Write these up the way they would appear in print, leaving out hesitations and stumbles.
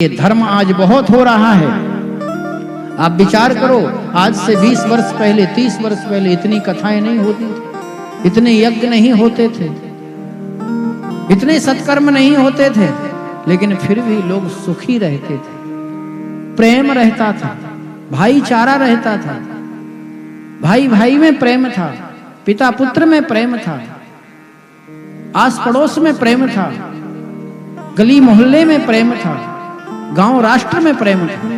ये धर्म आज बहुत हो रहा है। आप विचार करो, आज से 20 वर्ष पहले 30 वर्ष पहले इतनी कथाएं नहीं होती थी, इतने यज्ञ नहीं होते थे, इतने सत्कर्म नहीं होते थे, लेकिन फिर भी लोग सुखी रहते थे, प्रेम रहता था, भाईचारा रहता था, भाई भाई में प्रेम था, पिता पुत्र में प्रेम था, आस पड़ोस में प्रेम था, गली मोहल्ले में प्रेम था, गांव राष्ट्र में प्रेम था।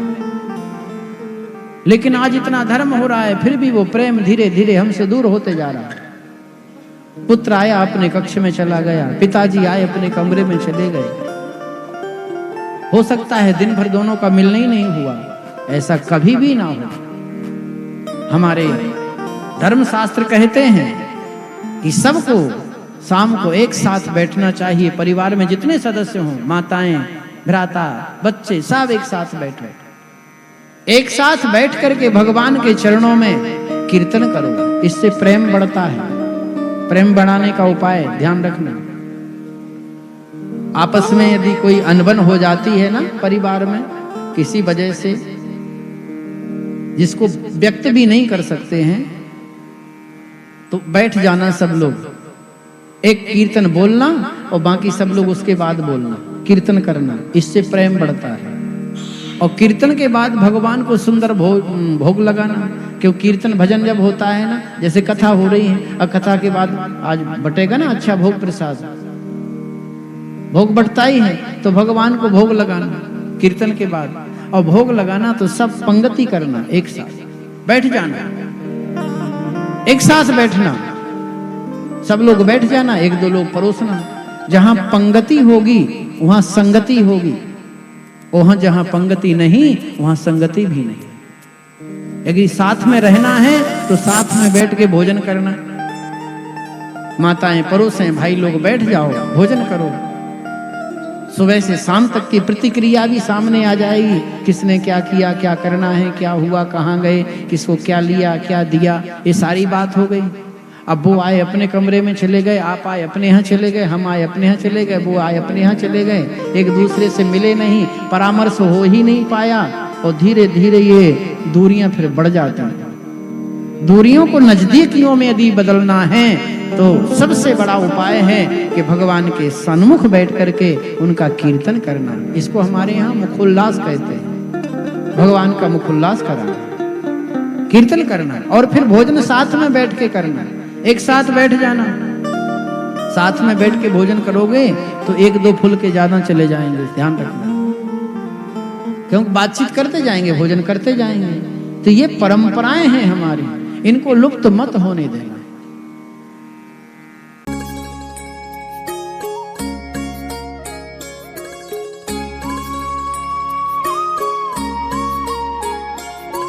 लेकिन आज इतना धर्म हो रहा है, फिर भी वो प्रेम धीरे धीरे हमसे दूर होते जा रहा है। पुत्र आया अपने कक्ष में चला गया, पिताजी आए अपने कमरे में चले गए। हो सकता है दिन भर दोनों का मिलना ही नहीं हुआ, ऐसा कभी भी ना हो। हमारे धर्मशास्त्र कहते हैं कि सबको शाम को एक साथ बैठना चाहिए। परिवार में जितने सदस्य हों, माताएं, भ्राता, बच्चे, सब एक साथ बैठो। एक साथ बैठ करके भगवान के चरणों में कीर्तन करो, इससे प्रेम बढ़ता है। प्रेम बढ़ाने का उपाय ध्यान रखना। आपस में यदि कोई अनबन हो जाती है ना परिवार में, किसी वजह से जिसको व्यक्त भी नहीं कर सकते हैं, तो बैठ जाना सब लोग, एक कीर्तन बोलना और बाकी सब लोग उसके बाद बोलना, कीर्तन करना, इससे प्रेम बढ़ता है। और कीर्तन के बाद भगवान को सुंदर भोग लगाना, क्यों कीर्तन भजन जब होता है ना, जैसे कथा हो रही है, और कथा के बाद आज बटेगा ना अच्छा भोग प्रसाद, भोग बढ़ता ही है, तो भगवान को भोग लगाना कीर्तन के बाद। और भोग लगाना तो सब पंक्ति करना, एक साथ बैठ जाना, एक साथ बैठना, सब लोग बैठ जाना, एक दो लोग परोसना। जहां पंक्ति होगी वहां संगति होगी, वहां जहां पंक्ति नहीं वहां संगति भी नहीं। यदि साथ में रहना है तो साथ में बैठ के भोजन करना, माताएं परोसें, भाई लोग बैठ जाओ, भोजन करो। सुबह से शाम तक की प्रतिक्रिया भी सामने आ जाएगी, किसने क्या किया, क्या करना है, क्या हुआ, कहाँ गए, किसको क्या लिया, क्या दिया, ये सारी बात हो गई। अब वो आए अपने कमरे में चले गए, आप आए अपने यहाँ चले गए, हम आए अपने यहाँ चले गए, वो आए अपने यहाँ चले गए, एक दूसरे से मिले नहीं, परामर्श हो ही नहीं पाया, और धीरे धीरे ये दूरियां फिर बढ़ जाती हैं। दूरियों को नजदीकियों में यदि बदलना है तो सबसे बड़ा उपाय है कि भगवान के सन्मुख बैठ करके उनका कीर्तन करना। इसको हमारे यहाँ मुखोल्लास कहते हैं, भगवान का मुखोल्लास करना, कीर्तन करना। और फिर भोजन साथ में बैठ के करना, एक साथ बैठ जाना। साथ में बैठ के भोजन करोगे तो एक दो फुल के ज्यादा चले जाएंगे, ध्यान रखना, क्योंकि बातचीत करते जाएंगे, भोजन करते जाएंगे। तो ये परंपराएं हैं हमारी, इनको लुप्त मत होने देना।